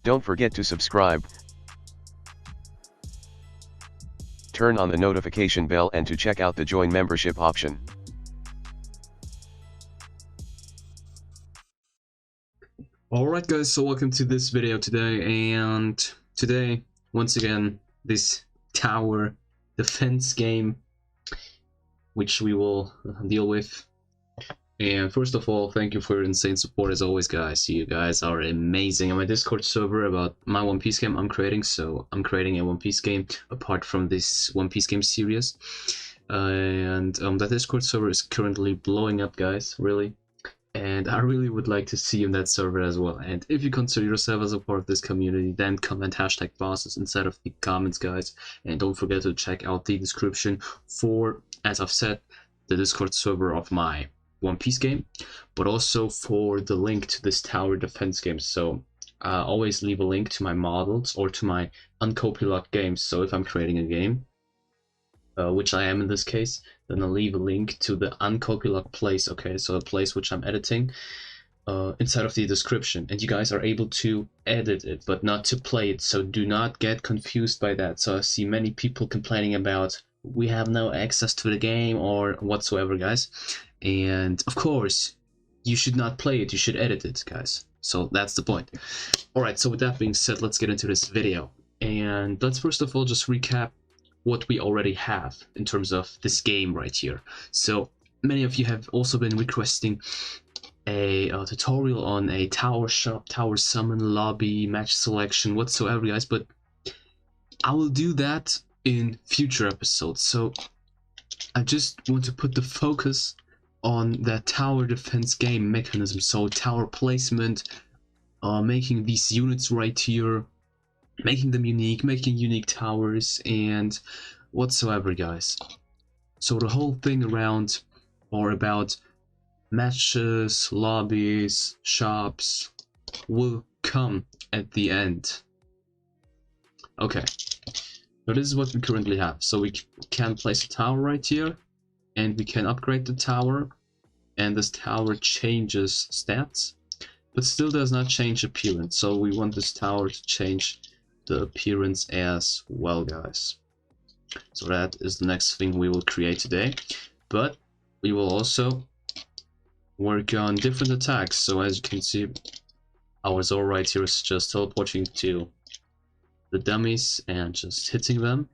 Don't forget to subscribe, turn on the notification bell and to check out the join membership option. Alright guys, so welcome to this video today, and today, once again, this tower defense game, which we will deal with. And first of all, thank you for your insane support as always, guys. You guys are amazing. On my Discord server about my One Piece game I'm creating, so I'm creating a One Piece game apart from this One Piece game series. And that Discord server is currently blowing up, guys, really. And I really would like to see you in that server as well. And if you consider yourself as a part of this community, then comment #bosses inside of the comments, guys. And don't forget to check out the description for, as I've said, the Discord server of my One Piece game, but also for the link to this tower defense game. So always leave a link to my models or to my uncopylocked games. So if I'm creating a game, which I am in this case, then I'll leave a link to the uncopylocked place, okay, so a place which I'm editing, inside of the description, and you guys are able to edit it, but not to play it, so do not get confused by that. So I see many people complaining about, we have no access to the game or whatsoever, guys, and of course, you should not play it, you should edit it, guys. So that's the point. Alright, so with that being said, let's get into this video, and let's first of all just recap what we already have in terms of this game right here. So many of you have also been requesting a tutorial on a tower shop, tower summon, lobby, match selection, whatsoever, guys, but I will do that in future episodes. So I just want to put the focus on that tower defense game mechanism, so tower placement, making these units right here, making them unique, making unique towers, and whatsoever, guys. So the whole thing around or about matches, lobbies, shops will come at the end. Okay, so this is what we currently have. So we can place a tower right here, and we can upgrade the tower, and this tower changes stats, but still does not change appearance. So we want this tower to change the appearance as well, guys. So that is the next thing we will create today, but we will also work on different attacks. So as you can see, our Zoro right here is just teleporting to the dummies and just hitting them,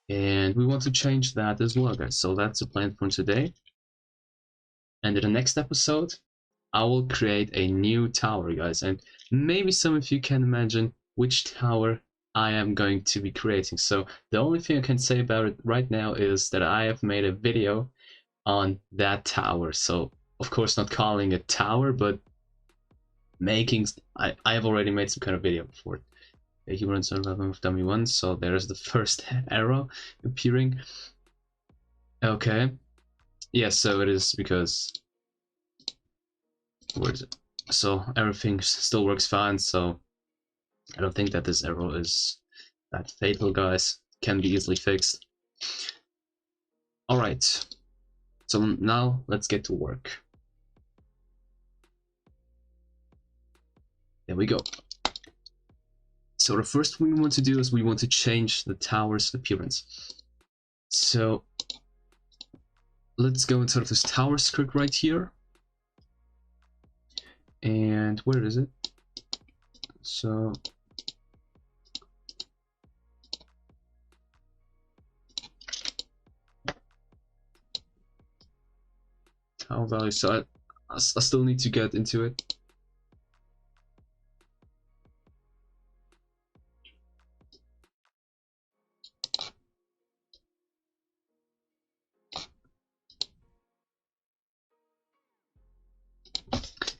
and we want to change that as well, guys. So that's the plan for today, and in the next episode I will create a new tower, guys, and maybe some of you can imagine which tower I am going to be creating. So the only thing I can say about it right now is that I have made a video on that tower. So of course not calling it tower, but making, I have already made some kind of video for it. He runs survival with dummy 1, so there's the first arrow appearing. Okay, yeah, so it is because, where is it? So everything still works fine, so I don't think that this arrow is that fatal, guys. Can be easily fixed. Alright, so now let's get to work. There we go. So the first thing we want to do is we want to change the tower's appearance. So let's go inside of this tower script right here. And where is it? So tower value. So I still need to get into it.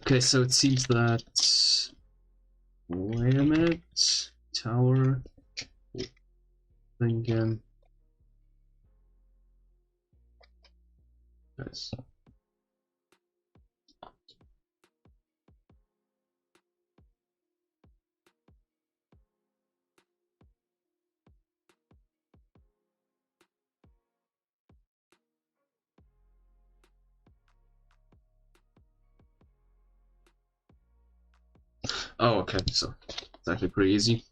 Okay, so it seems that, wait a minute, tower thing again. Nice. Oh, okay, so it's actually pretty easy.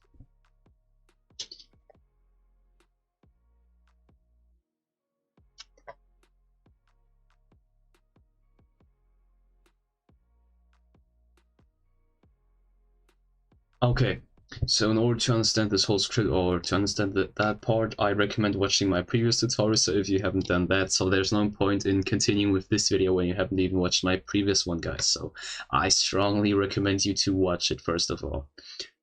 Okay, so in order to understand this whole script, or to understand that part, I recommend watching my previous tutorial, so if you haven't done that, so there's no point in continuing with this video when you haven't even watched my previous one, guys, so I strongly recommend you to watch it first of all.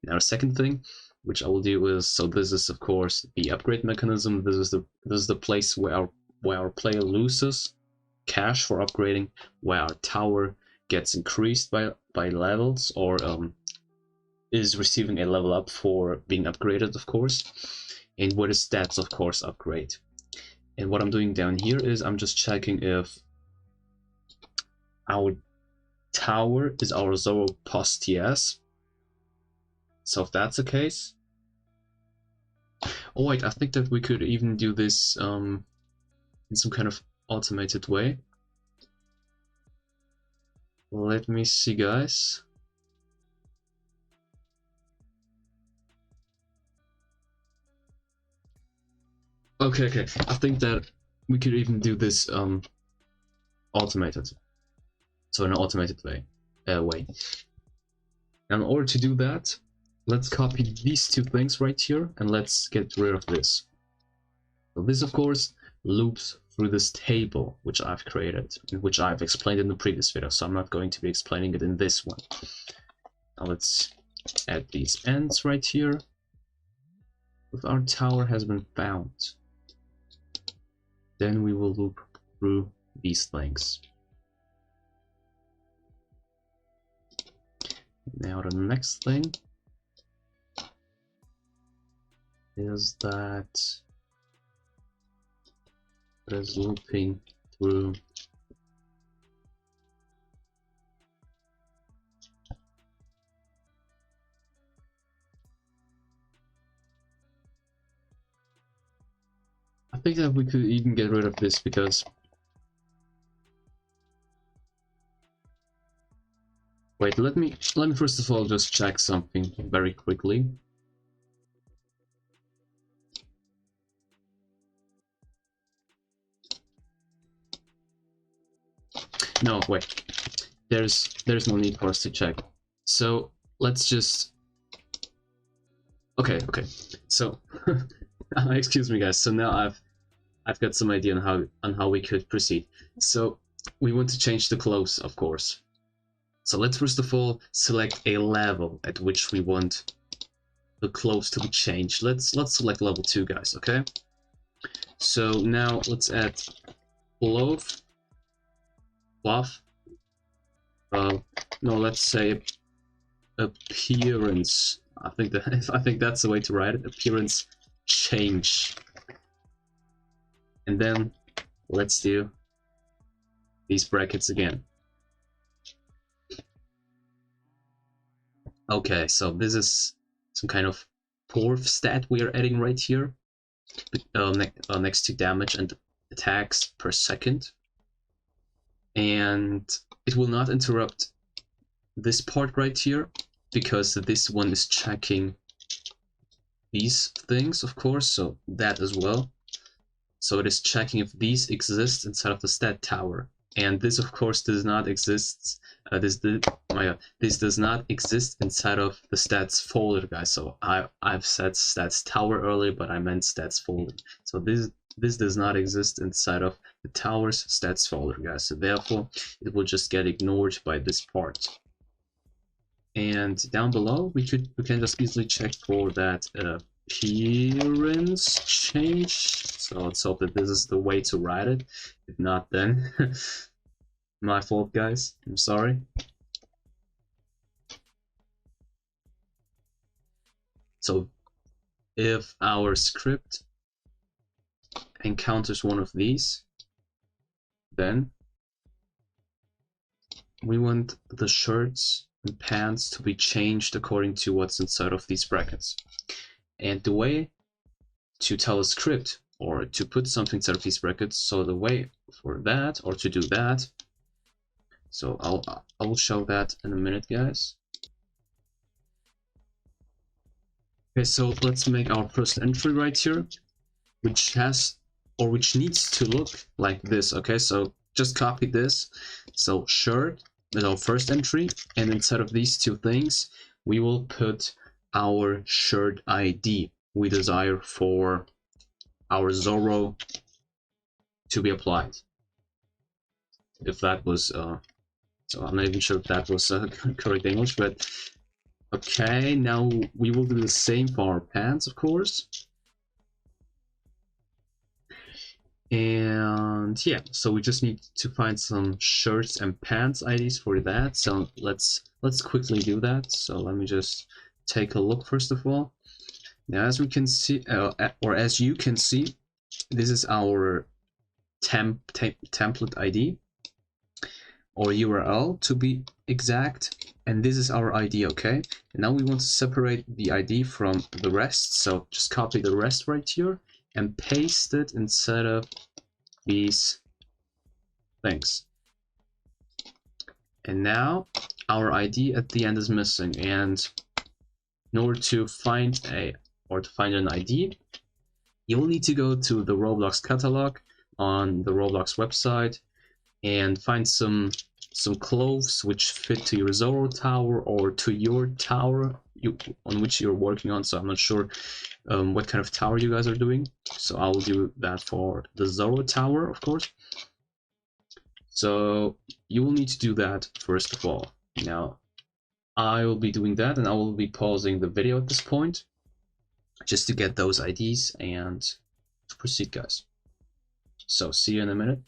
Now, the second thing, which I will do is, so this is of course the upgrade mechanism. This is the place where our player loses cash for upgrading, where our tower gets increased by levels, or is receiving a level up for being upgraded, of course, and where the stats, of course, upgrade. And what I'm doing down here is I'm just checking if our tower is our Zoro post TS. So if that's the case, oh wait, I think that we could even do this in some kind of automated way. Let me see, guys. Okay, I think that we could even do this automated. So in an automated way. And in order to do that, let's copy these two things right here and let's get rid of this. So this, of course, loops through this table which I've created, which I've explained in the previous video, so I'm not going to be explaining it in this one. Now let's add these ends right here. If our tower has been found, then we will loop through these things. Now the next thing is that it is looping through I think that we could even get rid of this because wait, let me first of all just check something very quickly. No, wait. There's no need for us to check. So let's just okay. So excuse me, guys. So now I've got some idea on how we could proceed. So we want to change the close, of course. So let's first of all select a level at which we want the close to be changed. Let's select level 2, guys. Okay. So now let's add fluff. No, let's say appearance. I think that's the way to write it. Appearance change. And then let's do these brackets again. Okay, so this is some kind of fourth stat we are adding right here, next to damage and attacks per second. And it will not interrupt this part right here, because this one is checking these things, of course, so that as well. So it is checking if these exist inside of the stat tower, and this, of course, does not exist. This does not exist inside of the stats folder, guys. So I've said stats tower earlier, but I meant stats folder. So this does not exist inside of the tower's stats folder, guys. So therefore, it will just get ignored by this part. And down below, we can just easily check for that appearance change. So let's hope that this is the way to write it. If not, then my fault, guys. I'm sorry. So if our script encounters one of these, then we want the shirts and pants to be changed according to what's inside of these brackets. And the way to tell a script or to put something inside of these brackets, so the way for that, or to do that, so I will show that in a minute, guys. Okay, so let's make our first entry right here, which has, or which needs to look like this. Okay, so just copy this. So shirt is our first entry, and instead of these two things, we will put our shirt ID we desire for our Zoro to be applied. If that was, so I'm not even sure if that was correct English, but okay, now we will do the same for our pants, of course. And yeah, so we just need to find some shirts and pants IDs for that. So let's quickly do that. So let me just take a look first of all. Now, as we can see, or as you can see, this is our template ID, or URL to be exact, and this is our ID. Okay, and now we want to separate the ID from the rest. So just copy the rest right here and paste it instead of these things. And now our ID at the end is missing, and in order to find an ID, you'll need to go to the Roblox catalog on the Roblox website and find some clothes which fit to your Zoro tower or to your tower on which you're working on. So I'm not sure what kind of tower you guys are doing. So I will do that for the Zoro tower, of course. So you will need to do that first of all. Now, I will be doing that, and I will be pausing the video at this point just to get those IDs and to proceed, guys. So see you in a minute.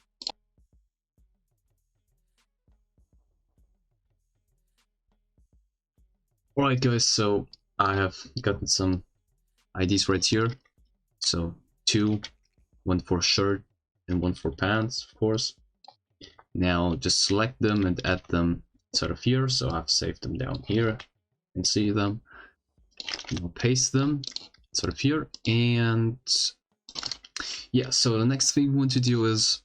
Alright guys, so I have gotten some IDs right here. So two, one for shirt and one for pants, of course. Now just select them and add them sort of here. So I've saved them down here. You can see them. I'll paste them sort of here. And yeah, so the next thing we want to do is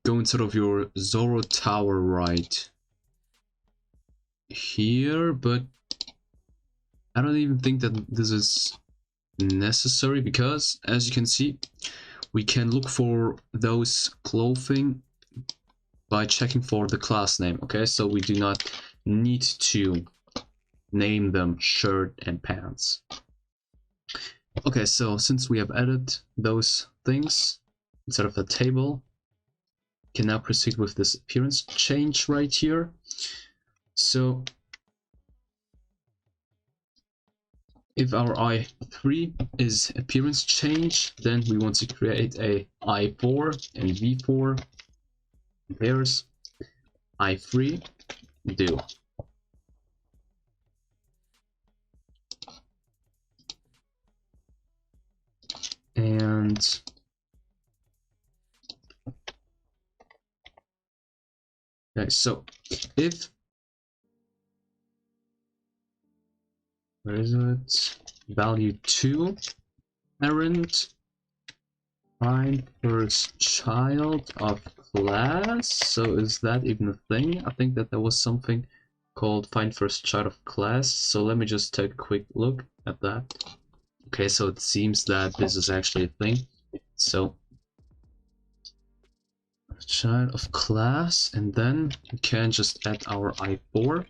go inside of your Zoro tower right here, but I don't even think that this is necessary, because as you can see, we can look for those clothing by checking for the class name. Okay, so we do not need to name them shirt and pants. Okay, so since we have added those things instead of the table, we can now proceed with this appearance change right here. So if our I3 is appearance change, then we want to create a I4 and V4 pairs. I3 do. And okay, so if where is it? Value 2 errand find first child of class. So is that even a thing? I think that there was something called find first child of class. So let me just take a quick look at that. Okay, so it seems that this is actually a thing. So child of class, and then we can just add our I4.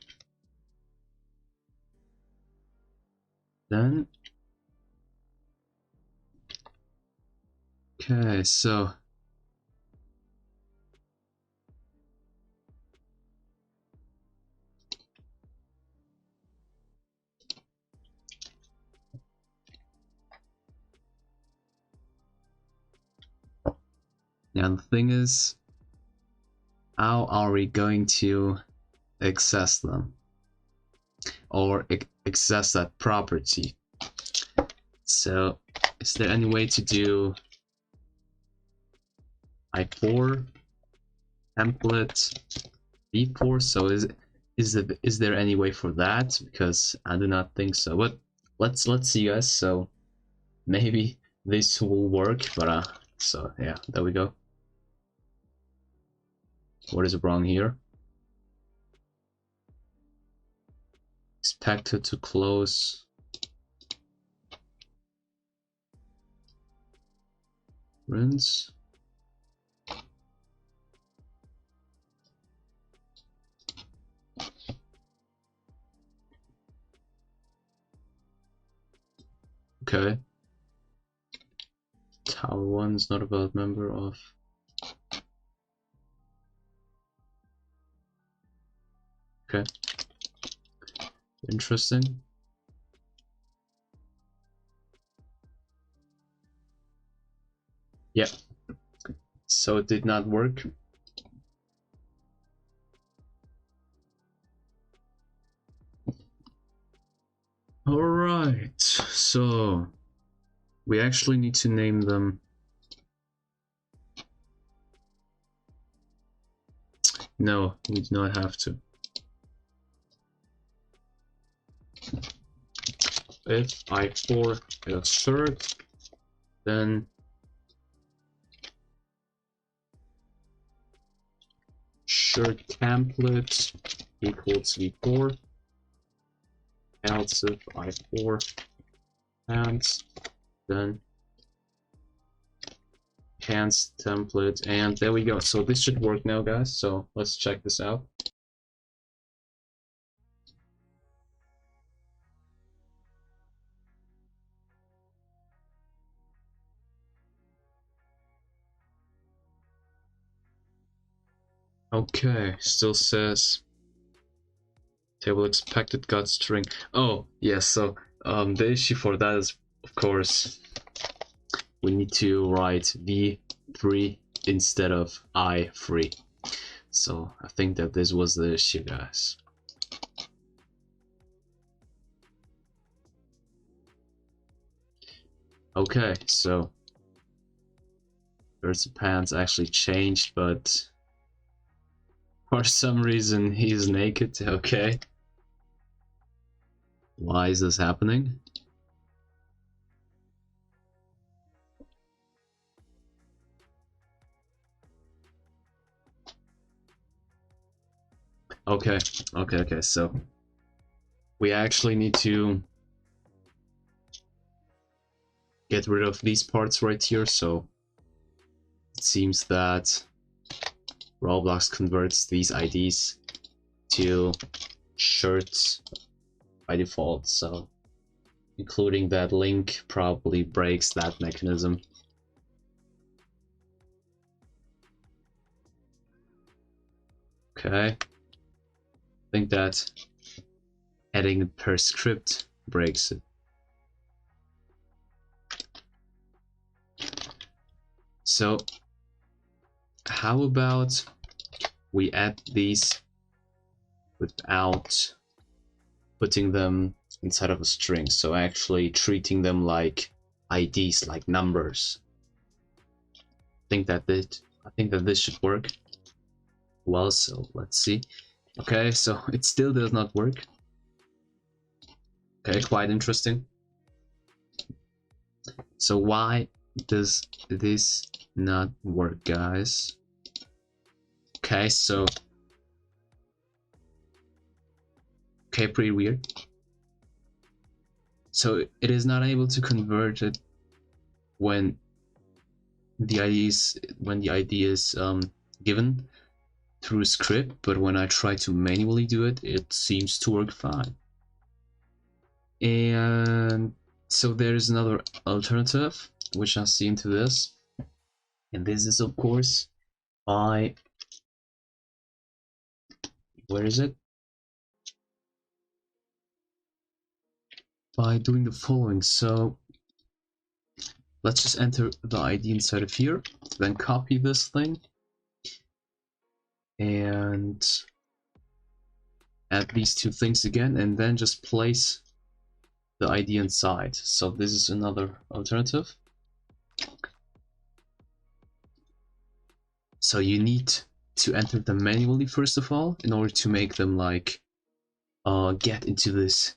Then okay, so now the thing is, how are we going to access them or access that property? So is there any way to do I4 template V4? So is there any way for that? Because I do not think so. But let's see, guys. So maybe this will work. But so yeah, there we go. What is wrong here? Expected to close. rinse. Okay. Tower 1 is not a valid member of. Okay. Interesting. Yep. So it did not work. Alright, so we actually need to name them. No, we do not have to. If I4 assert, then shirt template equals v4. Else if I4 pants, then pants template, and there we go. So this should work now, guys. So let's check this out. Okay, still says table expected got string. Oh yes, so the issue for that is, of course, we need to write v3 instead of I3. So I think that this was the issue, guys. Okay, so Birds of Pants actually changed, but for some reason he's naked. Okay. Why is this happening? Okay, so we actually need to get rid of these parts right here, so it seems that Roblox converts these IDs to shirts by default, so including that link probably breaks that mechanism. Okay. I think that adding per script breaks it. So how about we add these without putting them inside of a string, so actually treating them like IDs, like numbers. I think that this should work well, so let's see. Okay, so it still does not work. Okay, quite interesting. So why does this not work, guys? Okay, so pretty weird. So it is not able to convert it when the ID is given through a script, but when I try to manually do it, it seems to work fine. And so there is another alternative which I see into this, and this is of course by, where is it? By doing the following. So let's just enter the ID inside of here, then copy this thing and add these two things again, and then just place the ID inside. So this is another alternative. So you need to enter them manually first of all in order to make them like get into this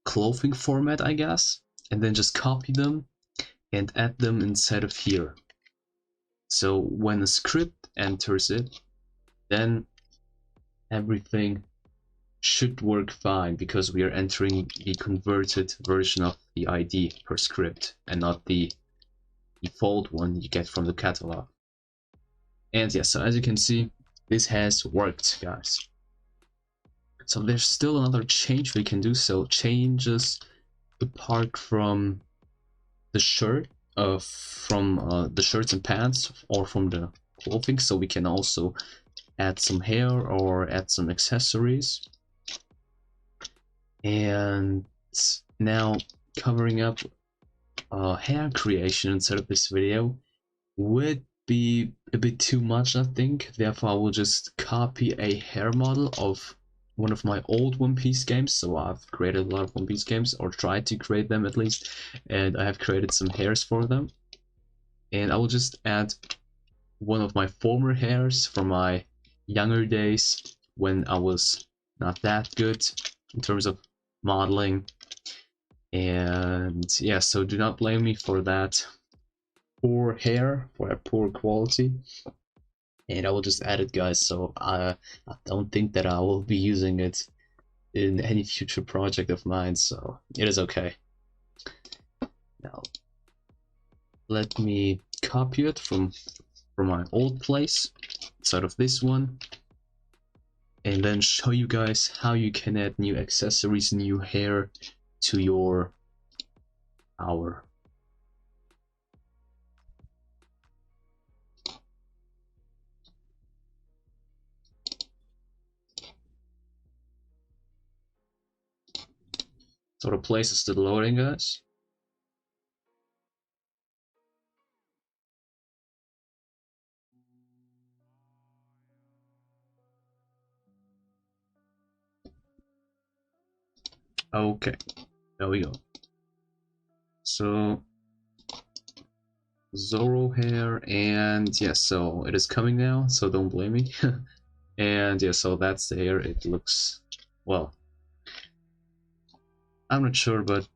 clothing format, I guess, and then just copy them and add them inside of here. So when a script enters it, then everything should work fine because we are entering the converted version of the ID per script and not the default one you get from the catalog. And yeah, so as you can see, this has worked, guys. So there's still another change we can do. So changes apart from the shirt, from the shirts and pants, or from the clothing. So we can also add some hair or add some accessories. And now covering up hair creation inside of this video would be a bit too much, I think. Therefore, I will just copy a hair model of one of my old One Piece games. So I've created a lot of One Piece games, or tried to create them at least, and I have created some hairs for them. And I will just add one of my former hairs from my younger days when I was not that good in terms of modeling. And yeah, so do not blame me for that poor hair, for a poor quality. And I will just add it, guys, so I don't think that I will be using it in any future project of mine, so it is okay. Now let me copy it from my old place inside of this one, and then show you guys how you can add new accessories, new hair to your hour. So the place is still loading, guys. Okay, there we go. So Zoro hair, and yeah, so it is coming now, so don't blame me. And yeah, so that's the hair. It looks, well, I'm not sure, but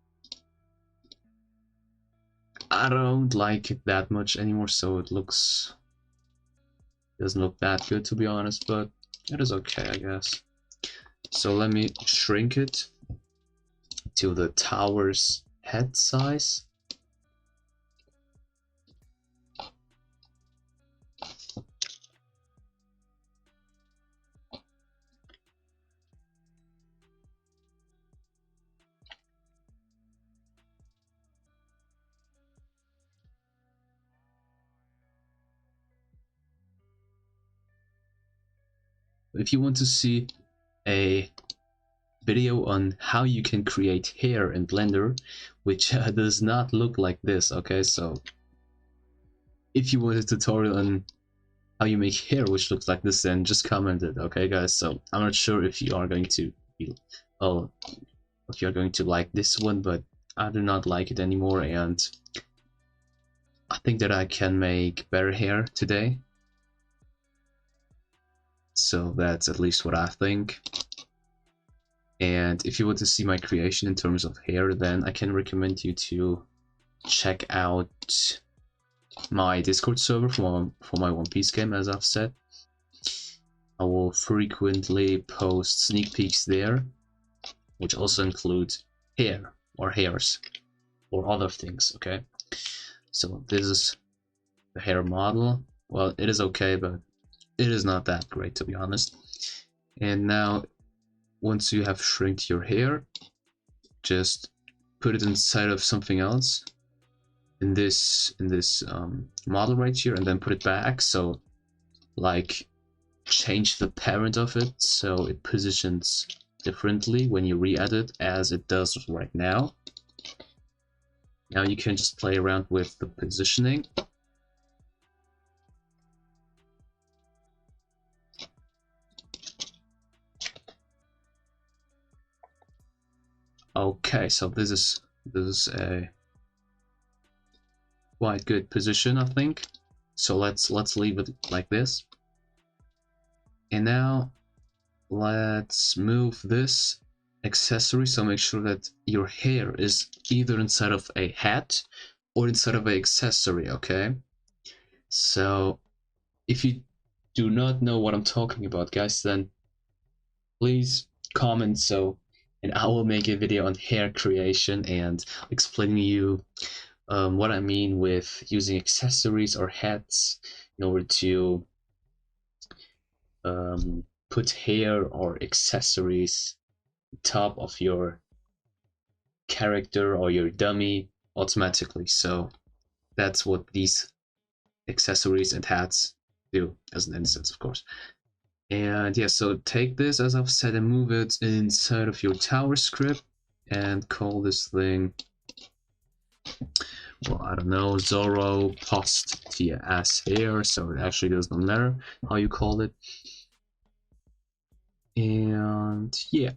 I don't like it that much anymore, so it doesn't look that good, to be honest, but it is okay, I guess. So let me shrink it to the tower's head size. If you want to see a video on how you can create hair in Blender, which does not look like this, okay, so if you want a tutorial on how you make hair which looks like this, then just comment it, okay, guys. So I'm not sure if you are going to if you're going to like this one, but I do not like it anymore, and I think that I can make better hair today. So that's at least what I think. And if you want to see my creation in terms of hair, then I can recommend you to check out my Discord server for my One Piece game. As I've said, I will frequently post sneak peeks there, which also include hair or hairs or other things, okay? So this is the hair model. Well, it is okay, but it is not that great, to be honest. And now, once you have shrinked your hair, just put it inside of something else in this model right here, and then put it back. So like change the parent of it so it positions differently when you re-edit as it does right now. Now you can just play around with the positioning. Okay, so this is a quite good position, I think. So let's leave it like this. And now let's move this accessory, so make sure that your hair is either inside of a hat or inside of an accessory, okay? So if you do not know what I'm talking about, guys, then please comment and I will make a video on hair creation and explaining you what I mean with using accessories or hats in order to put hair or accessories top of your character or your dummy automatically. So that's what these accessories and hats do as an instance, of course. And yeah, so take this, as I've said, and move it inside of your tower script and call this thing, well, I don't know, Zoro post TS here, so it actually doesn't matter how you call it. And yeah.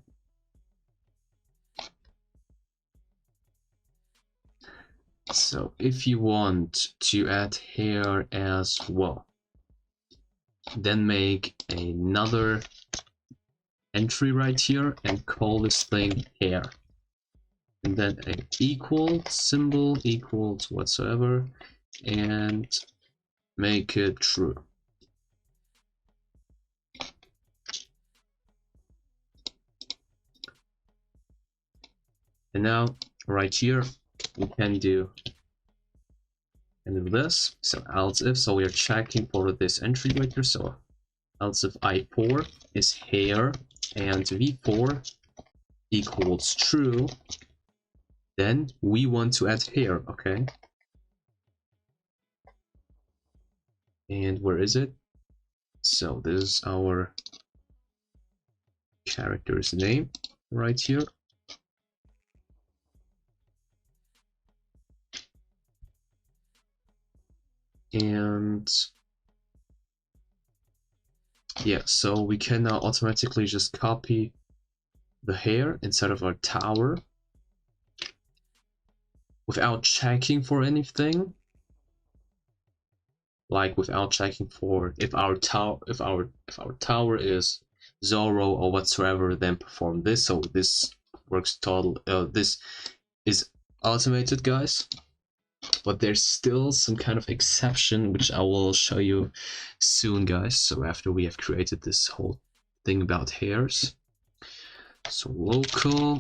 So if you want to add hair as well, then make another entry right here and call this thing hair. And then an equal symbol equals whatsoever and make it true. And now right here we can do this. So else if, so we are checking for this entry right here. So else if I4 is hair and V4 equals true, then we want to add hair, okay? And where is it? So this is our character's name right here. And yeah, so we can now automatically just copy the hair inside of our tower without checking for anything, like without checking for if our tower is Zoro or whatsoever, then perform this. So this works this is automated, guys, but there's still some kind of exception which I will show you soon, guys. So after we have created this whole thing about hairs, so local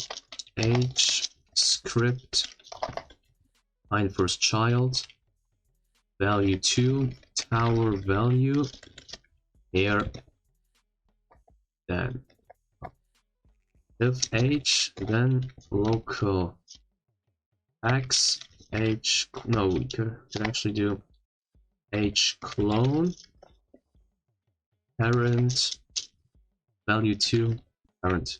h script find first child value 2 tower value hair, then if h, then local x h, no, we could actually do h clone parent value 2 parent.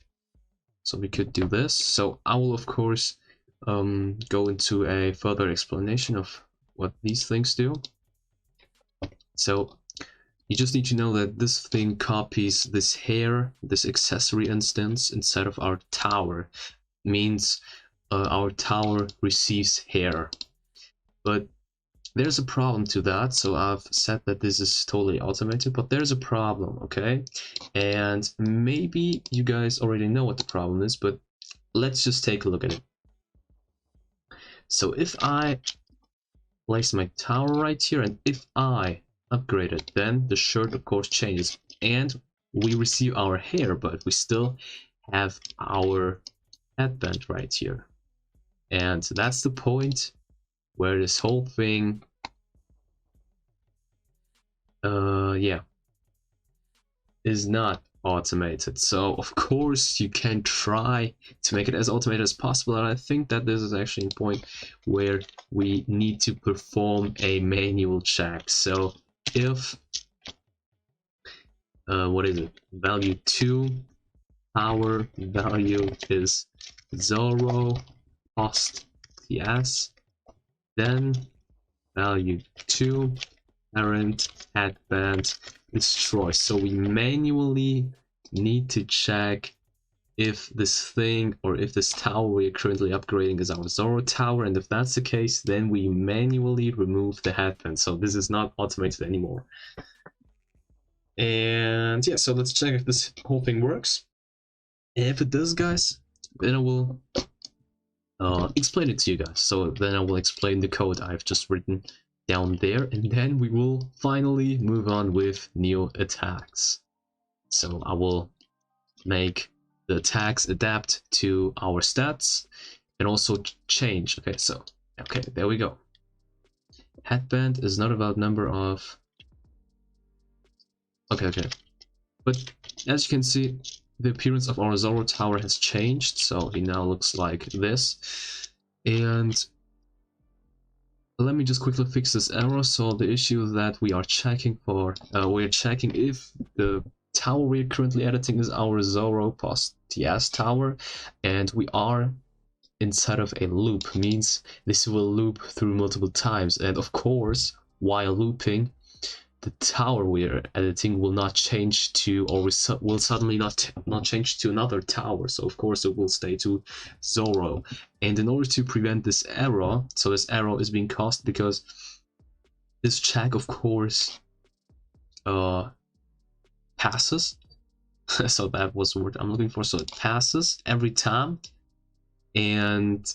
So we could do this. So I will of course go into a further explanation of what these things do. So you just need to know that this thing copies this hair, this accessory instance inside of our tower, means our tower receives hair. But there's a problem to that. So I've said that this is totally automated, but there's a problem, okay? And maybe you guys already know what the problem is, but let's just take a look at it. So if I place my tower right here, and if I upgrade it, then the shirt of course changes, and we receive our hair, but we still have our headband right here. And that's the point where this whole thing is not automated. So of course you can try to make it as automated as possible, and I think that this is actually a point where we need to perform a manual check. So if what is it, value 2 power value is Zoro post TS, then value 2 parent headband destroy. So we manually need to check if this thing, or if this tower we're currently upgrading is our Zoro tower, and if that's the case, then we manually remove the headband. So this is not automated anymore. And yeah, so let's check if this whole thing works. And if it does, guys, then I will explain it to you guys. So then I will explain the code I've just written down there, and then we will finally move on with new attacks. So I will make the attacks adapt to our stats and also change. Okay, so Okay, there we go. Headband is not about number of... Okay. But as you can see, the appearance of our Zoro tower has changed, so he now looks like this. And let me just quickly fix this error. So the issue that we are checking for, we're checking if the tower we're currently editing is our Zoro post TS tower, and we are inside of a loop, means this will loop through multiple times, and of course while looping the tower we're editing will not change to, or will suddenly not change to another tower, so of course it will stay to Zoro. And in order to prevent this error, so this error is being caused because this check of course passes so that was the word I'm looking for, so it passes every time. And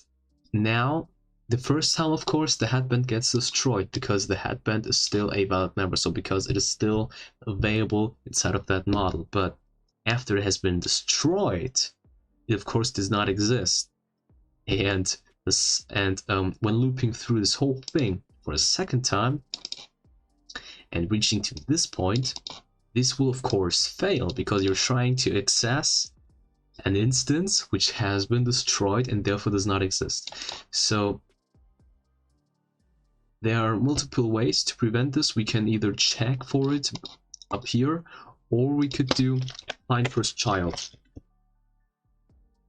now the first time, of course, the headband gets destroyed because the headband is still a valid member, so because it is still available inside of that model. But after it has been destroyed, it of course does not exist. And when looping through this whole thing for a second time and reaching to this point, this will of course fail because you're trying to access an instance which has been destroyed and therefore does not exist. So there are multiple ways to prevent this. We can either check for it up here, or we could do find first child,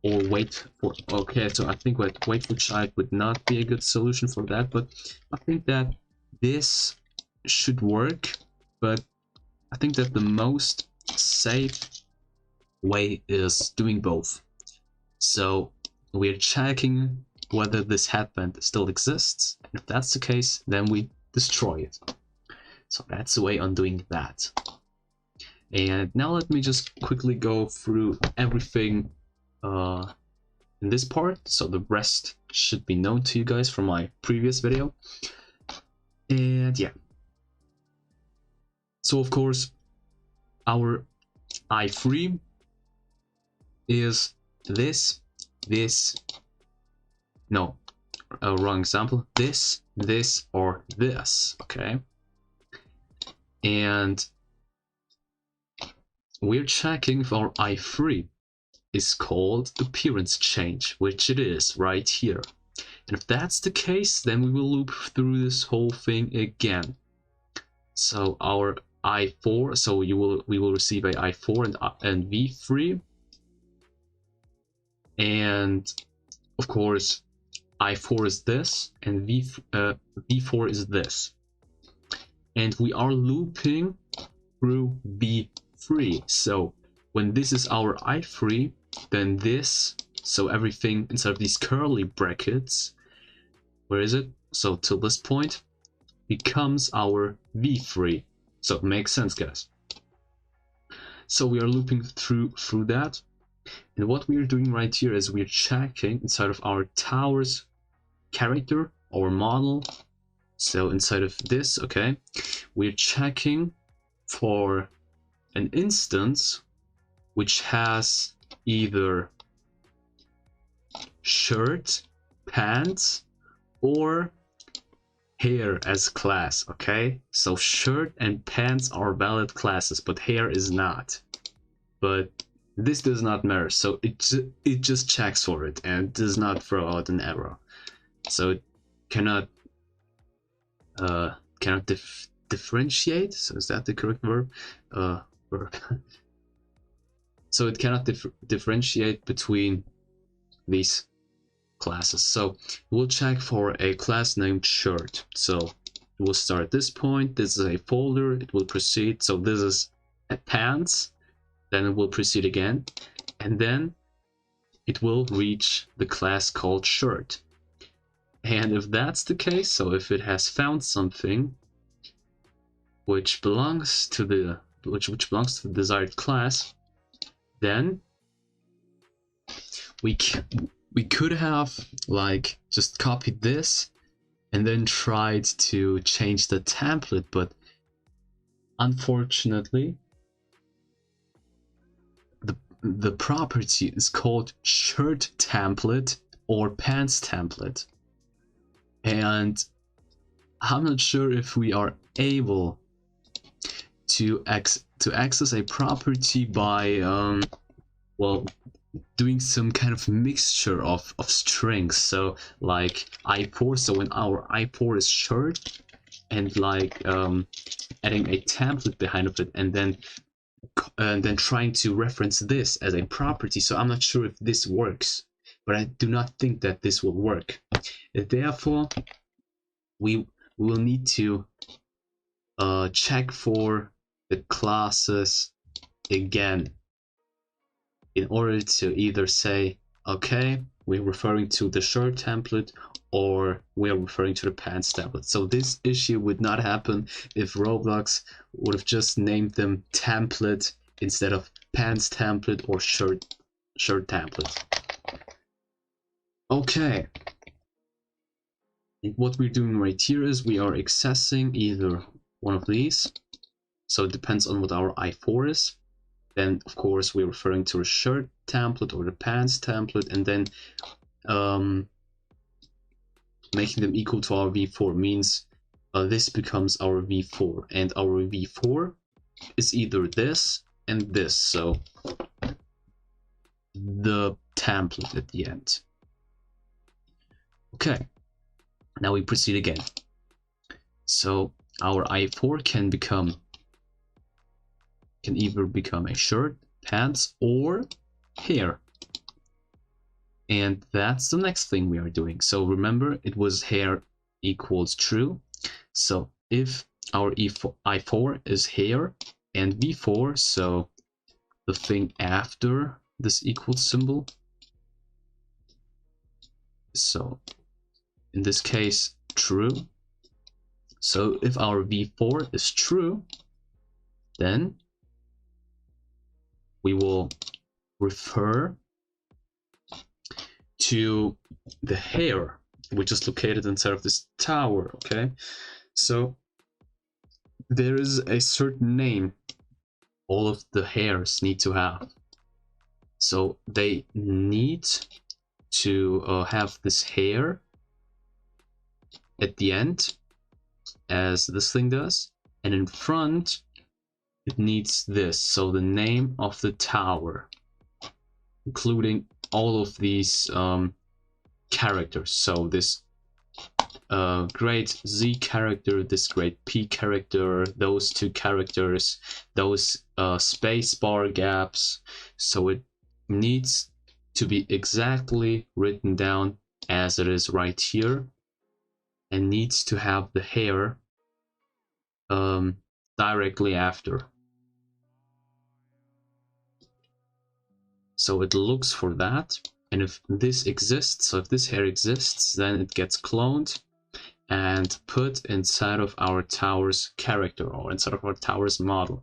or wait for... Okay, so I think wait for child would not be a good solution for that, but I think that this should work. But I think that the most safe way is doing both. So we're checking whether this headband still exists, and if that's the case, then we destroy it. So that's the way on doing that. And now let me just quickly go through everything in this part, so the rest should be known to you guys from my previous video. And yeah, so of course our I3 is this, no, wrong example, this, or this, okay? And we're checking if our I3 is called appearance change, which it is right here. And if that's the case, then we will loop through this whole thing again. So our I4, so we will receive a I4 and V3, and of course I4 is this, and V4 is this, and we are looping through V3. So when this is our I3, then this, so everything inside of these curly brackets, where is it? So till this point becomes our V3. So it makes sense, guys. So we are looping through that. And what we are doing right here is we're checking inside of our tower's character or model. So inside of this, okay, we're checking for an instance which has either shirt, pants, or hair as class, okay? So shirt and pants are valid classes, but hair is not. But this does not matter, so it just checks for it and does not throw out an error. So it cannot differentiate. So is that the correct verb? Verb. So it cannot differentiate between these classes. So we'll check for a class named shirt. So we'll start at this point. This is a folder. It will proceed. So this is a pants. Then it will proceed again, and then it will reach the class called shirt. And if that's the case, so if it has found something which belongs to the desired class, then we could have like just copied this and then tried to change the template, but unfortunately the property is called shirt template or pants template, And I'm not sure if we are able to access a property by well, doing some kind of mixture of strings. So like I4, so when our I4 is short, and like adding a template behind of it, and then trying to reference this as a property. So I'm not sure if this works, but I do not think that this will work. Therefore, we will need to check for the classes again in order to either say, okay, we're referring to the shirt template, or we're referring to the pants template. So this issue would not happen if Roblox would have just named them template instead of pants template or shirt template. Okay. And what we're doing right here is we are accessing either one of these. So it depends on what our I4 is. Then, of course, we're referring to a shirt template or the pants template, and then making them equal to our v4 means this becomes our v4, and our v4 is either this and this, so the template at the end. Okay, now we proceed again. So our I4 can either become a shirt, pants, or hair. And that's the next thing we are doing. So remember, it was hair equals true. So if our I4 is hair and V4, so the thing after this equals symbol. So in this case, true. So if our V4 is true, then we will refer to the hair, which is located inside of this tower, okay? So there is a certain name all of the hairs need to have. So they need to have this hair at the end, as this thing does, and in front it needs this, so the name of the tower, including all of these characters. So this great Z character, this great P character, those two characters, those space bar gaps. So it needs to be exactly written down as it is right here, and needs to have the hair directly after. So it looks for that, and if this exists, so if this hair exists, then it gets cloned and put inside of our tower's character, or inside of our tower's model.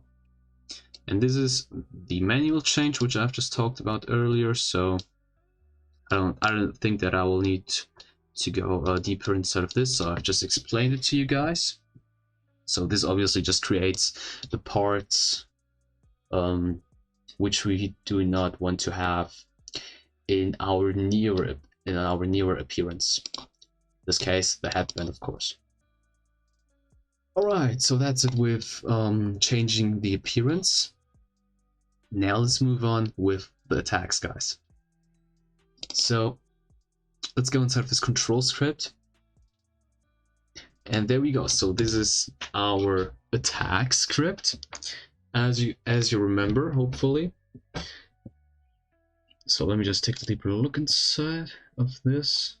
And this is the manual change which I've just talked about earlier, so I don't think that I will need to go deeper inside of this, so I've just explained it to you guys. So this obviously just creates the parts which we do not want to have in our newer appearance. In this case, the headband, of course. Alright, so that's it with changing the appearance. Now let's move on with the attacks, guys. So let's go inside this control script. And there we go. So this is our attack script, as you remember, hopefully. So let me just take a deeper look inside of this.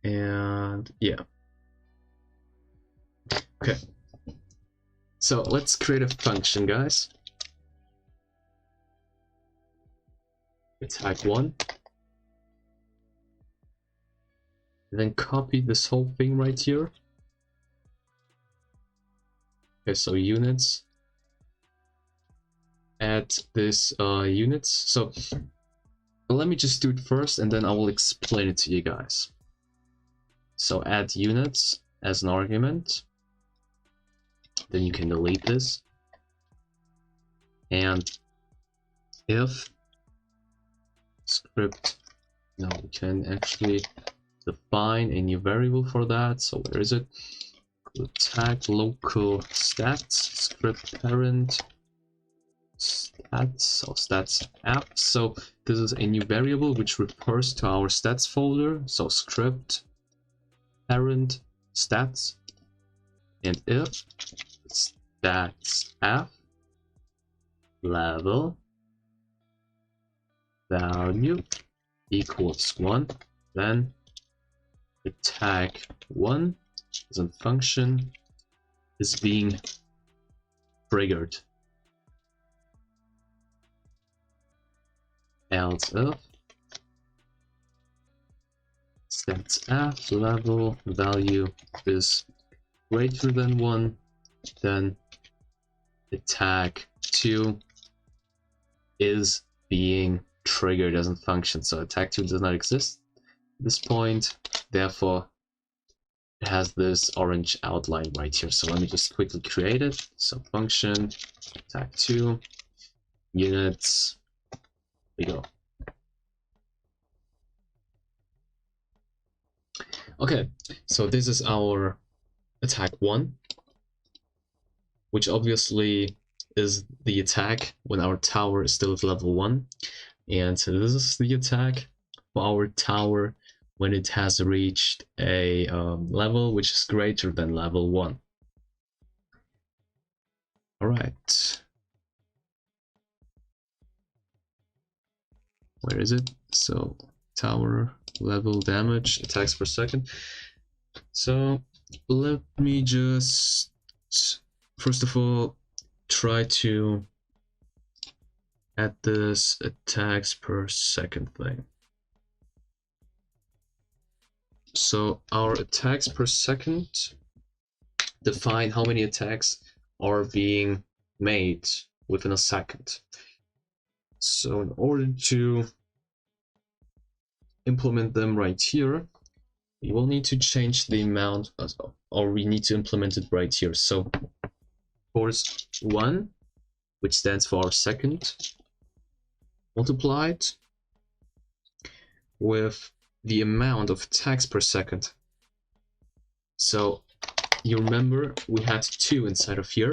And yeah. Okay. So let's create a function, guys. Attack 1. And then copy this whole thing right here. Okay, so units. Add this units. So let me just do it first, and then I will explain it to you guys. So add units as an argument. Then you can delete this. And if script, no, we can actually define a new variable for that. So where is it? Tag local stats script parent stats or stats app. So this is a new variable which refers to our stats folder. So script parent stats, and if stats app level value equals 1, then the tag 1 as a function is being triggered. Else if stats app level value is greater than 1, then the tag 2 is being triggered as a function. So tag 2 does not exist at this point, therefore it has this orange outline right here. So let me just quickly create it. So function tag 2 units, there we go. Okay, so this is our attack 1, which obviously is the attack when our tower is still at level 1, and so this is the attack for our tower when it has reached a level which is greater than level 1. Alright. Where is it? So tower level damage attacks per second. So let me just first of all try to add this attacks per second thing. So our attacks per second define how many attacks are being made within a second. So in order to implement them right here, we will need to change the amount, or we need to implement it right here. So force 1, which stands for our second, multiplied with the amount of attacks per second. So you remember we had 2 inside of here,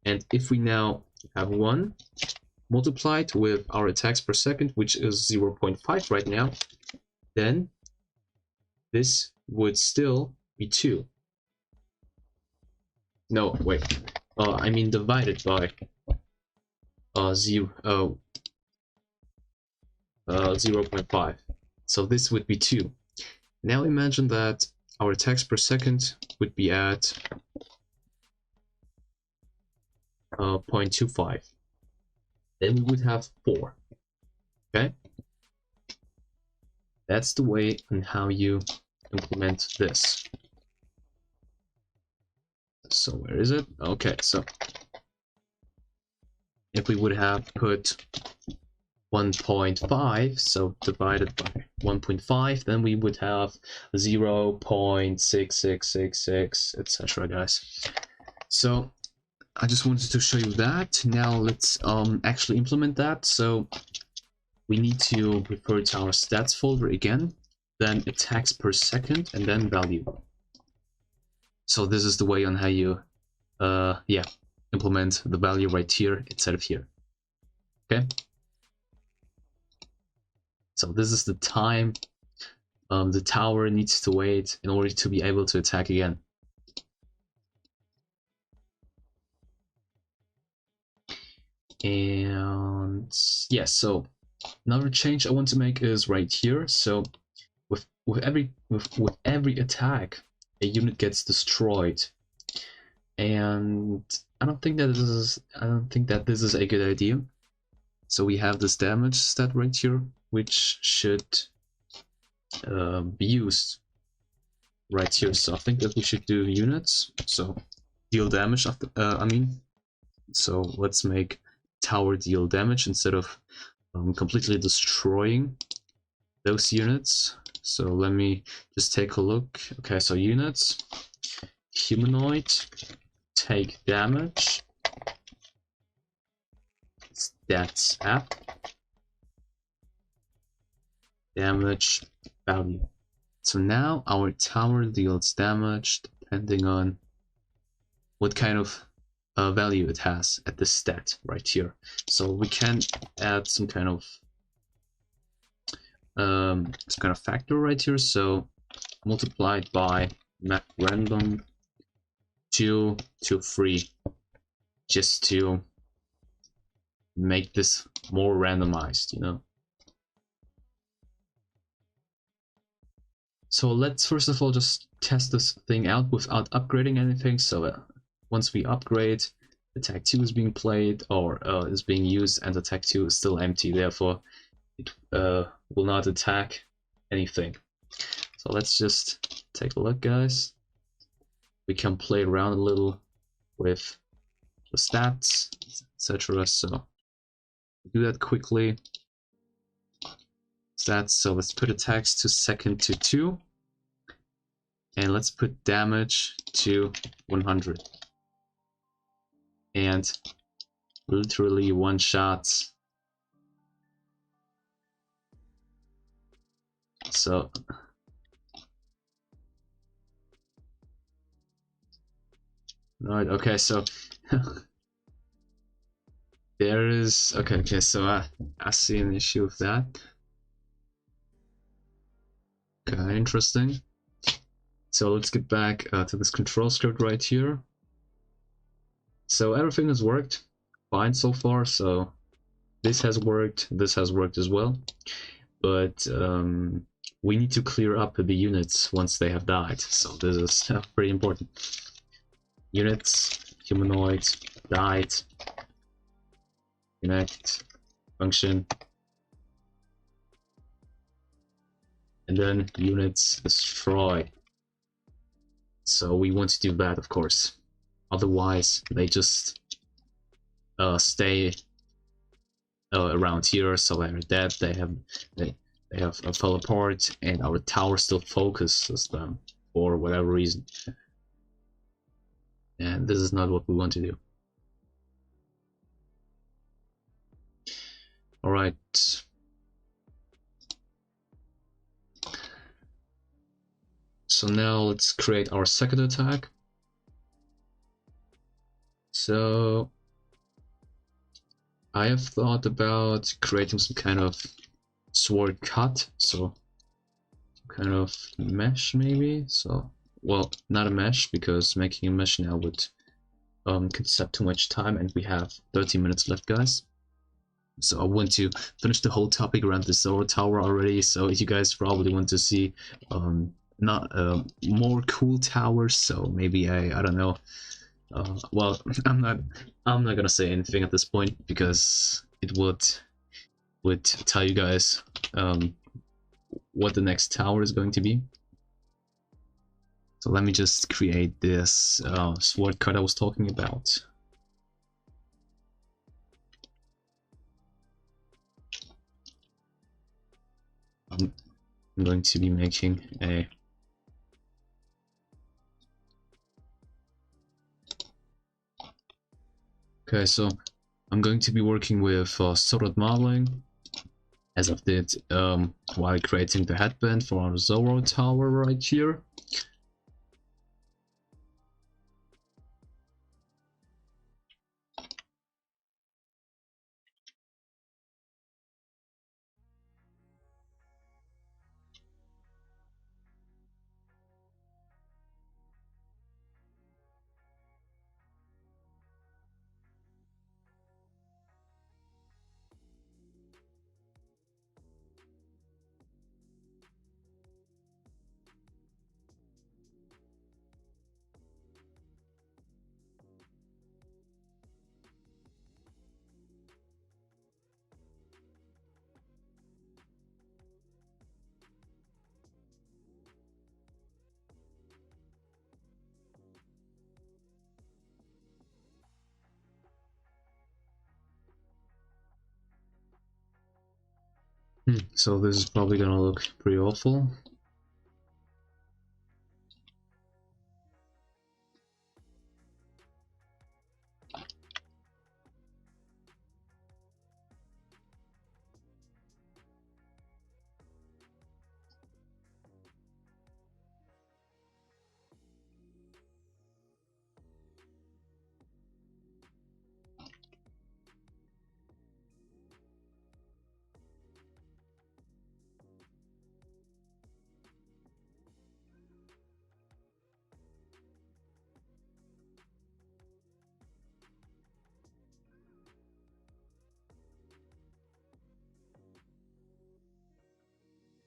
and if we now have 1 multiplied with our attacks per second, which is 0.5 right now, then this would still be 2. No, wait. I mean divided by 0.5. So this would be 2. Now imagine that our attacks per second would be at 0.25. Then we would have 4. Okay? That's the way on how you implement this. So where is it? Okay, so if we would have put 1.5, so divided by 1.5, then we would have 0.6666, etc., guys. So I just wanted to show you that. Now let's actually implement that. So we need to refer to our stats folder again, then attacks per second, and then value. So this is the way on how you implement the value right here instead of here. Okay. So this is the time the tower needs to wait in order to be able to attack again. And yes, so another change I want to make is right here. So with every attack, a unit gets destroyed, and I don't think that this is a good idea. So we have this damage stat right here, which should be used right here. So I think that we should do units. So deal damage after, so let's make tower deal damage instead of completely destroying those units. So let me just take a look. Okay, so units, humanoid, take damage, stats app, damage value. So now our tower deals damage depending on what kind of value it has at this stat right here. So we can add some kind of factor right here. So multiplied by map random 2 to 3, just to make this more randomized, you know. So let's first of all just test this thing out without upgrading anything. So once we upgrade, attack 2 is being played or is being used, and attack 2 is still empty, therefore it will not attack anything. So let's just take a look, guys. We can play around a little with the stats, etc. So do that quickly. Stats, so let's put attacks to second to 2. And let's put damage to 100. And literally one shot. So right, okay, so there is okay, so I see an issue with that. Okay, interesting. So let's get back to this control script right here. So everything has worked fine so far. So this has worked as well. But we need to clear up the units once they have died. So this is pretty important. Units, humanoid, died, connect, function, and then units destroy. So we want to do that, of course. Otherwise, they just stay around here. So they're dead. They have fell apart, and our tower still focuses them for whatever reason. And this is not what we want to do. All right. So now let's create our second attack. So I have thought about creating some kind of sword cut, so kind of mesh maybe. So, well, not a mesh, because making a mesh now would consume too much time, and we have 30 minutes left, guys. So I want to finish the whole topic around the Zoro tower already. So you guys probably want to see not more cool towers. So maybe I don't know. Well, I'm not gonna say anything at this point, because it would tell you guys what the next tower is going to be. So let me just create this sword cut I was talking about. I'm going to be making a okay, so I'm going to be working with solid modeling, as I did while creating the headband for our Zoro tower right here. So this is probably gonna look pretty awful.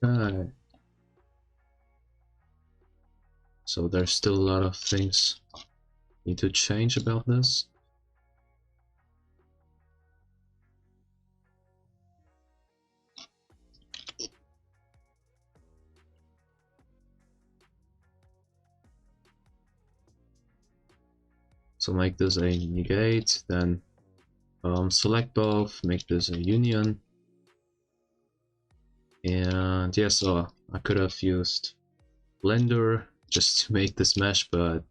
Okay. So there's still a lot of things need to change about this. So make this a negate, then select both, make this a union. And yeah, so I could have used Blender just to make this mesh, but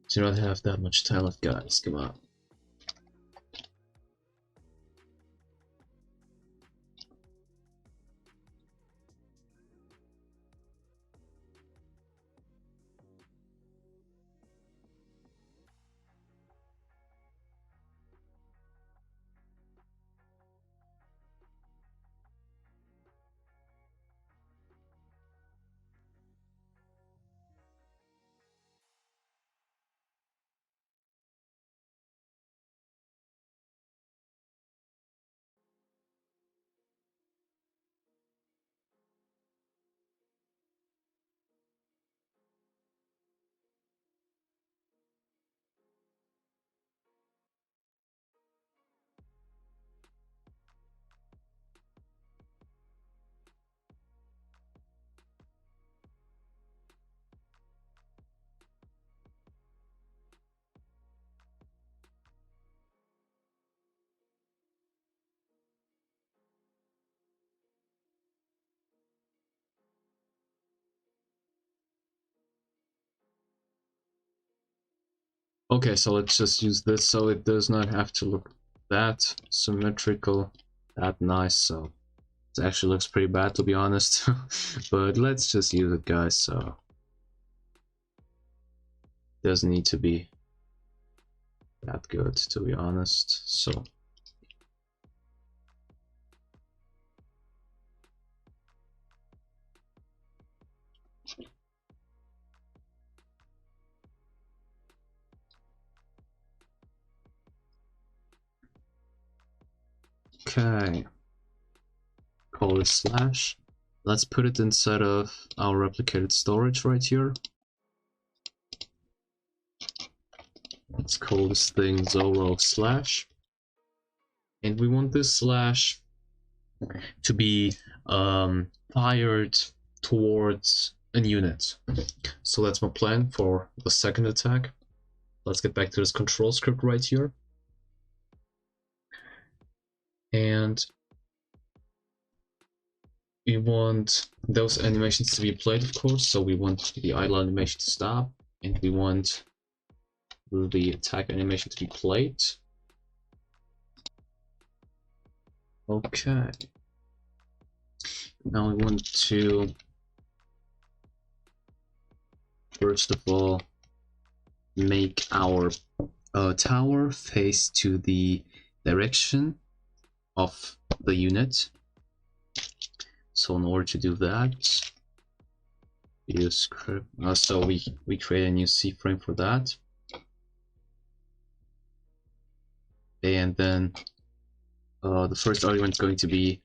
do not have that much time left, guys. Come on. Okay, so let's just use this so it does not have to look that symmetrical, that nice. So it actually looks pretty bad, to be honest. But let's just use it, guys. So it doesn't need to be that good, to be honest. So okay, call it slash. Let's put it inside of our replicated storage right here. Let's call this thing Zoro slash. And we want this slash to be fired towards a unit. So that's my plan for the second attack. Let's get back to this control script right here. And we want those animations to be played, of course. So we want the idle animation to stop, and we want the attack animation to be played. Okay. Now we want to, first of all, make our tower face to the direction of the unit. So in order to do that, use script. So we create a new C frame for that, and then the first argument is going to be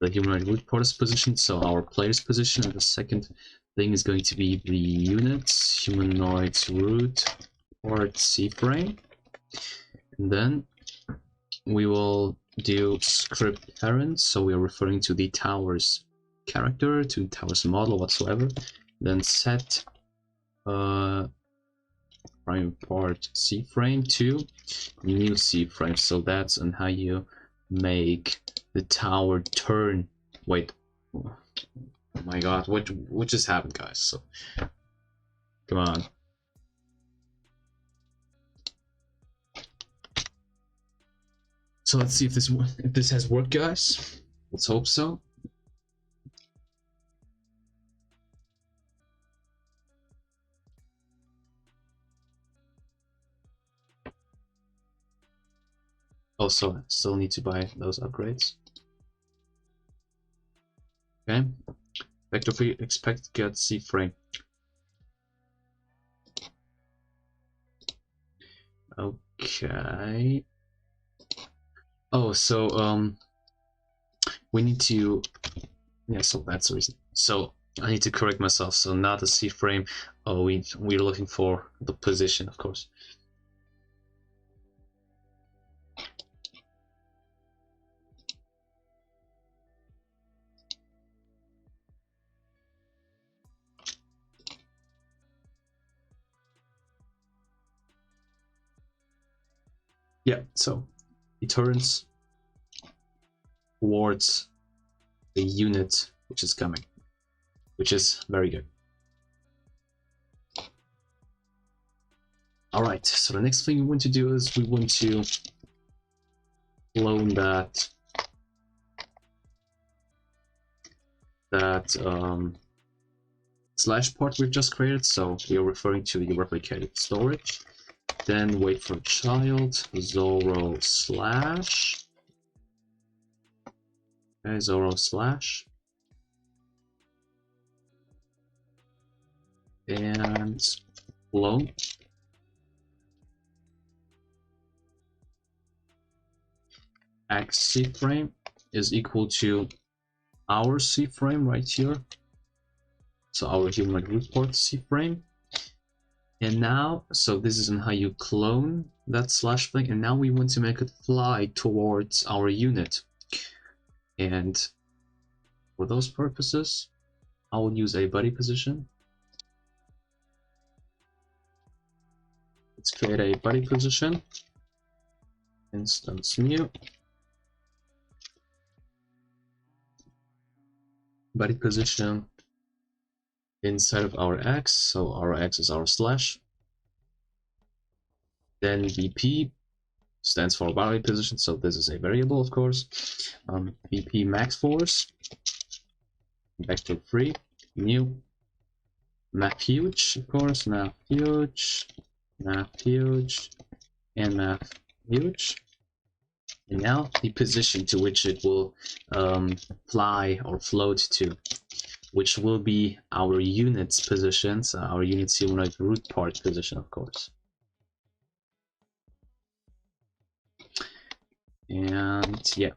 the humanoid root parts position, so our player's position, and the second thing is going to be the unit's humanoid root part C frame, and then we will do script parent, so we are referring to the tower's character, to the tower's model whatsoever, then set prime part C frame to new C frame. So that's on how you make the tower turn. Wait, oh my god, what just happened, guys? So come on. So let's see if this has worked, guys. Let's hope so. Also, I still need to buy those upgrades. Okay. Vector free expect to get C frame. Okay. Oh, so we need to Yeah, so that's the reason. So I need to correct myself. So not a C frame. Oh, we're looking for the position, of course. Yeah, so it turns towards the unit which is coming, which is very good. All right, so the next thing we want to do is we want to clone that slash part we've just created. So we are referring to the replicated storage. Then wait for child Zoro slash. Okay, Zoro slash. And clone. X C frame is equal to our C frame right here. So our human root port C frame. And now, so this is how you clone that slash thing, and now we want to make it fly towards our unit. And for those purposes, I will use a buddy position. Let's create a buddy position. Instance new. Buddy position inside of our X, so our X is our slash. Then VP stands for buddy position, so this is a variable, of course. VP max force, vector 3, new, map huge, of course, map huge, and map huge. And now the position to which it will fly or float to, which will be our unit's position, so our unit's humanoid root part position, of course. And yeah.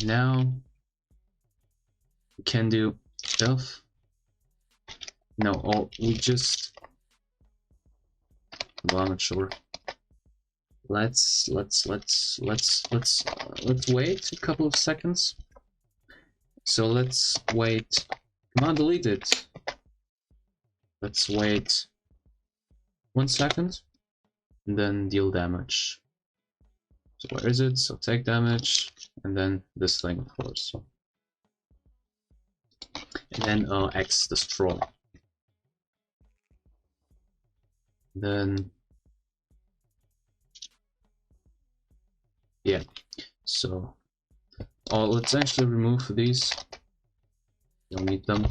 Now we can do if no, or we just, well, I'm not sure. Let's wait a couple of seconds. So let's wait. Come on, delete it. Let's wait 1 second and then deal damage. So where is it? So take damage and then this thing, of course. And then X destroy. Then yeah. So let's actually remove these. Don't need them.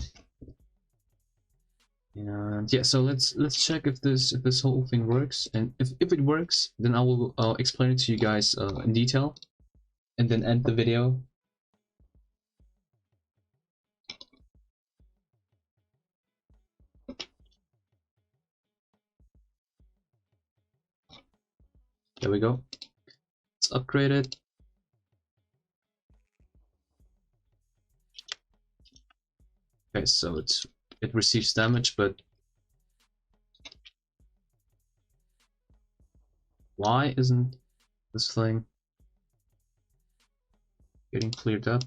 And yeah, so let's check if this whole thing works, and if it works, then I will explain it to you guys in detail, and then end the video. There we go. Let's upgrade it. Okay, so it receives damage, but why isn't this thing getting cleared up?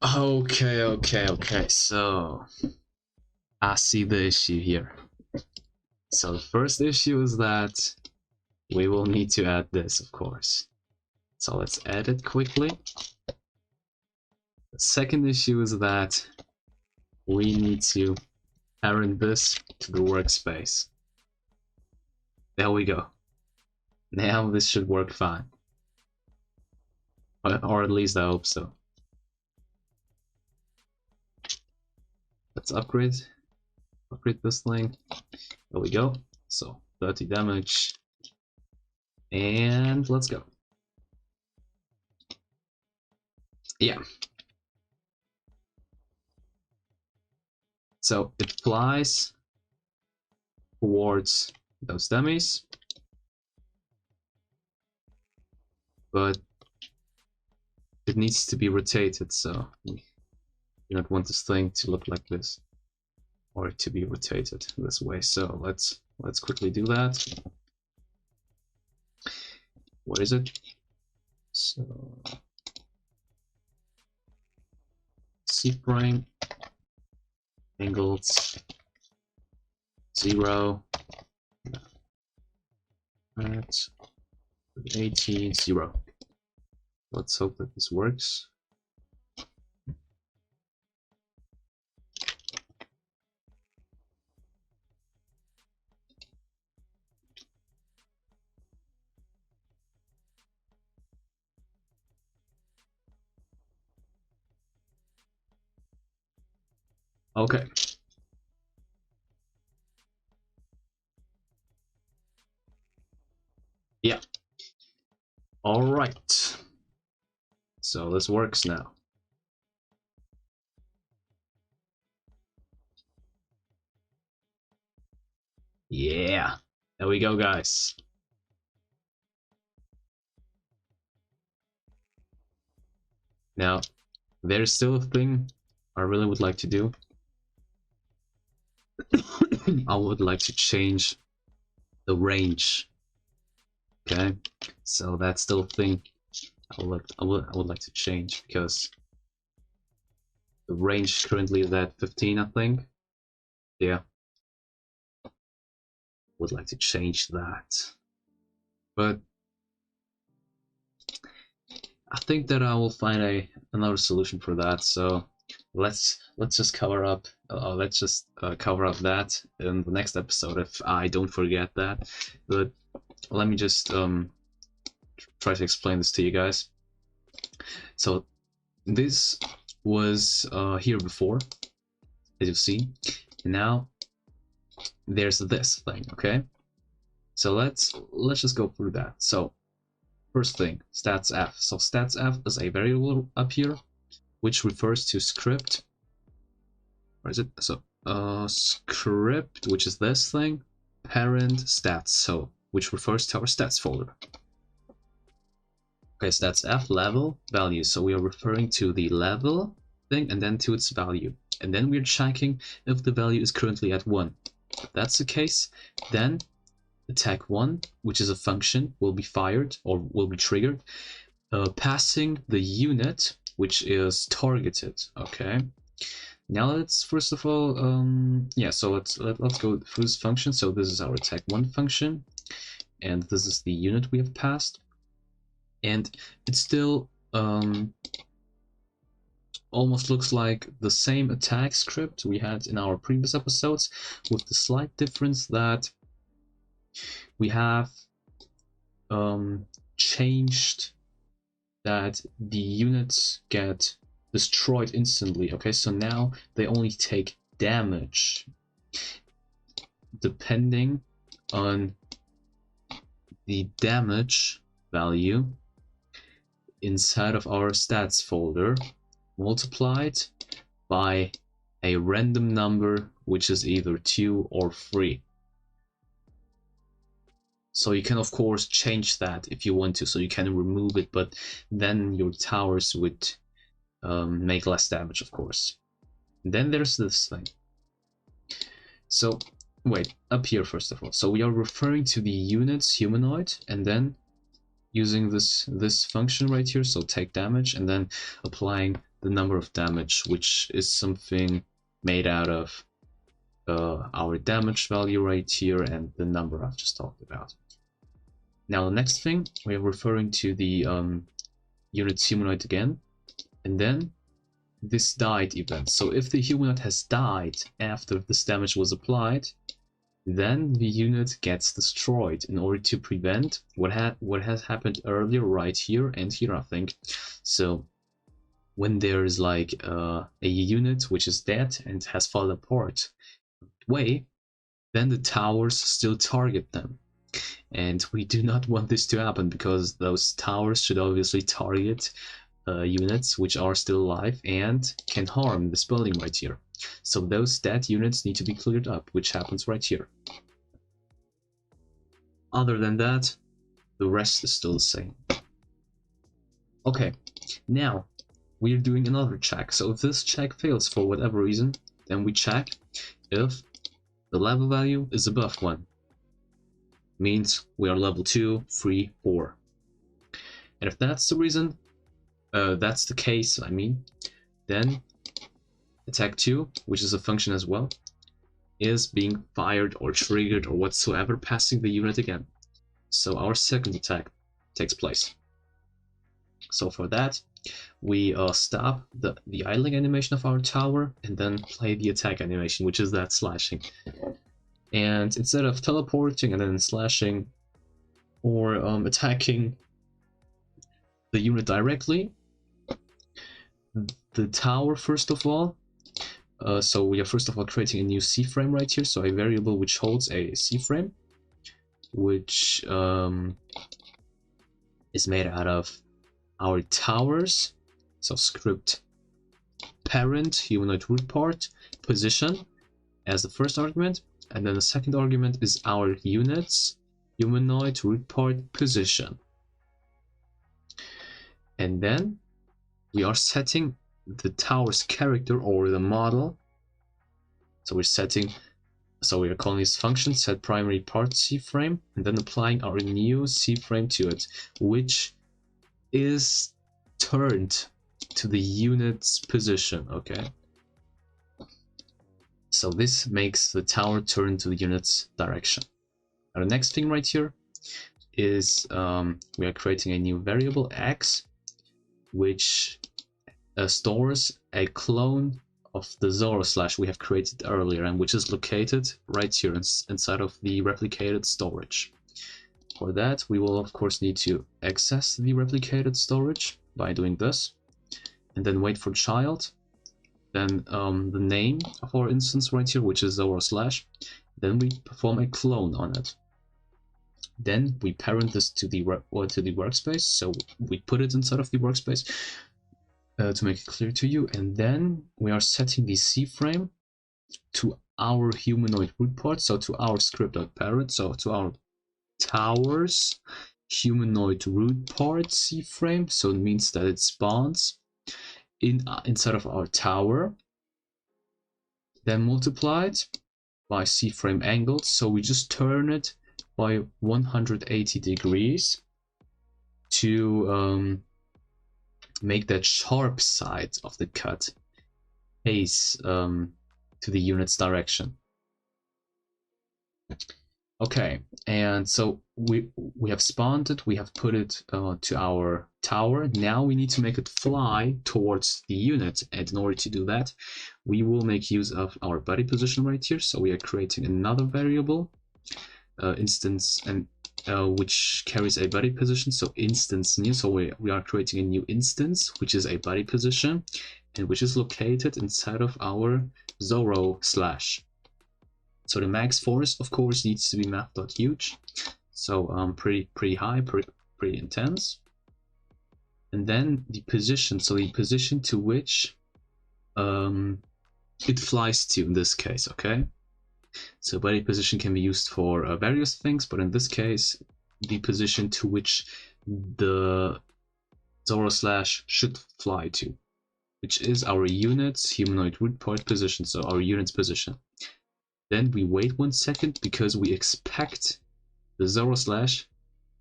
Okay, so I see the issue here. So the first issue is that we will need to add this, of course. So let's add it quickly. The second issue is that we need to parent this to the workspace. There we go. Now this should work fine. Or at least I hope so. Let's upgrade this thing. There we go. So 30 damage. And let's go. Yeah. So it flies towards those dummies. but it needs to be rotated, so we do not want this thing to look like this, or to be rotated this way. So let's quickly do that. What is it? So C-prime angles 0 at 18 0. Let's hope that this works. Okay. Yeah. All right. So this works now. Yeah. There we go, guys. Now, there's still a thing I really would like to do. I would like to change the range. Okay, so that's still a thing I would like to change, because the range currently is at 15, I think. Yeah, would like to change that, but I think that I will find another solution for that. So let's just cover up cover up that in the next episode if I don't forget that. But let me just try to explain this to you guys. So this was here before, as you see, and now there's this thing. Okay, so let's just go through that. So first thing, stats f. So stats f is a variable up here which refers to script. Where is it? So script, which is this thing, parent stats, so which refers to our stats folder. Okay, stats f level value, so we are referring to the level thing and then to its value, and then we're checking if the value is currently at 1. If that's the case, then attack 1, which is a function, will be fired or will be triggered, passing the unit which is targeted. Okay, now let's first of all yeah, so let's go through this function. So this is our attack 1 function, and this is the unit we have passed, and it still almost looks like the same attack script we had in our previous episodes, with the slight difference that we have changed that the units get destroyed instantly. Okay, so now they only take damage depending on the damage value inside of our stats folder, multiplied by a random number which is either 2 or 3. So you can of course change that if you want to, so you can remove it, but then your towers would make less damage, of course. And then there's this thing. So wait, up here first of all, so we are referring to the unit's humanoid, and then using this function right here, so take damage, and then applying the number of damage, which is something made out of our damage value right here and the number I've just talked about. Now the next thing, we are referring to the unit's humanoid again, and then this died event. So if the humanoid has died after this damage was applied, then the unit gets destroyed, in order to prevent what has happened earlier right here and here, I think. So when there's like a unit which is dead and has fallen apart way, then the towers still target them, and we do not want this to happen, because those towers should obviously target units which are still alive and can harm this building right here. So those dead units need to be cleared up, which happens right here. Other than that, the rest is still the same. Okay, now we're doing another check. So if this check fails for whatever reason, then we check if the level value is above 1. Means we are level 2, 3, 4. And if that's the reason, that's the case, I mean, then attack 2, which is a function as well, is being fired or triggered or whatsoever, passing the unit again. So our second attack takes place. So for that, we stop the idling animation of our tower and then play the attack animation, which is that slashing. And instead of teleporting and then slashing or attacking the unit directly, the tower first of all, so we are first of all creating a new C frame right here, so a variable which holds a C frame, which is made out of our towers, so script parent humanoid root part position as the first argument, and then the second argument is our units humanoid root part position. And then we are setting the tower's character or the model. So we are calling this function set primary part C frame and then applying our new C frame to it, which is turned to the unit's position. Okay, so this makes the tower turn to the unit's direction. Now the next thing right here is we are creating a new variable x, which stores a clone of the Zoro slash we have created earlier, and which is located right here inside of the replicated storage. For that, we will of course need to access the replicated storage by doing this, and then wait for child, then the name of our instance right here, which is Zoro slash, then we perform a clone on it. Then we parent this to the workspace, so we put it inside of the workspace to make it clear to you, and then we are setting the C frame to our humanoid root part, so to our script.parent, so to our towers humanoid root part C frame, so it means that it spawns inside of our tower, then multiplied by C frame angled, so we just turn it by 180 degrees to make that sharp side of the cut face to the unit's direction. Okay, and so we have spawned it, we have put it to our tower. Now we need to make it fly towards the unit, and in order to do that, we will make use of our body position right here. So we are creating another variable instance, and which carries a body position, so instance new. So we are creating a new instance which is a body position and which is located inside of our Zoro slash. So the max force of course needs to be math.huge, so pretty high, pretty intense. And then the position, so the position to which it flies to in this case. Okay, so body position can be used for various things, but in this case, the position to which the Zoro slash should fly to, which is our unit's humanoid root part position, so our unit's position. Then we wait 1 second because we expect the Zoro slash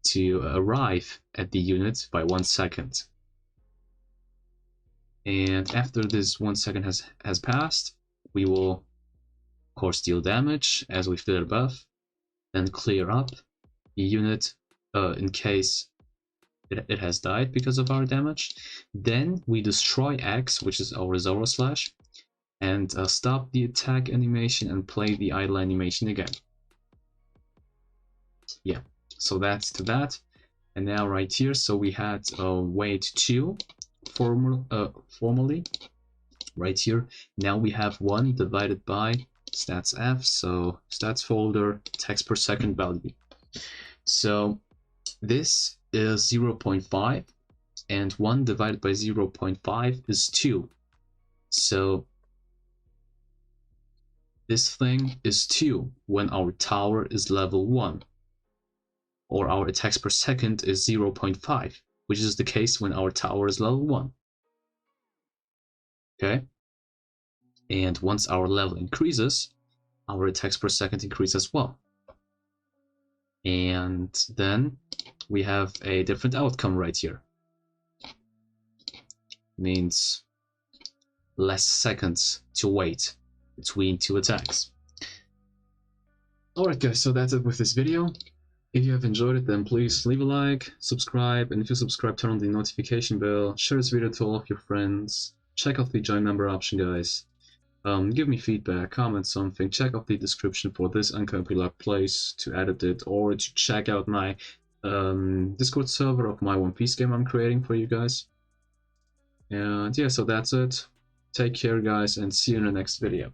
to arrive at the unit by 1 second. And after this 1 second has passed, we will of course deal damage as we did above, then clear up the unit in case it has died because of our damage. Then we destroy X, which is our Zoro slash, and stop the attack animation and play the idle animation again. Yeah, so that's to that. And now right here, so we had wait 2 formally right here. Now we have 1 divided by stats f, so stats folder text per second value. So this is 0.5 and 1 divided by 0.5 is 2. So this thing is 2 when our tower is level 1, or our attacks per second is 0.5, which is the case when our tower is level 1. Okay? And once our level increases, our attacks per second increase as well. And then we have a different outcome right here. Means less seconds to wait between 2 attacks. Alright guys, so that's it with this video. If you have enjoyed it, then please leave a like, subscribe, and if you subscribe, turn on the notification bell, share this video to all of your friends, check out the join member option, guys. Give me feedback, comment something, check out the description for this unpopular place to edit it, or to check out my Discord server of my One Piece game I'm creating for you guys. And yeah, so that's it. Take care, guys, and see you in the next video.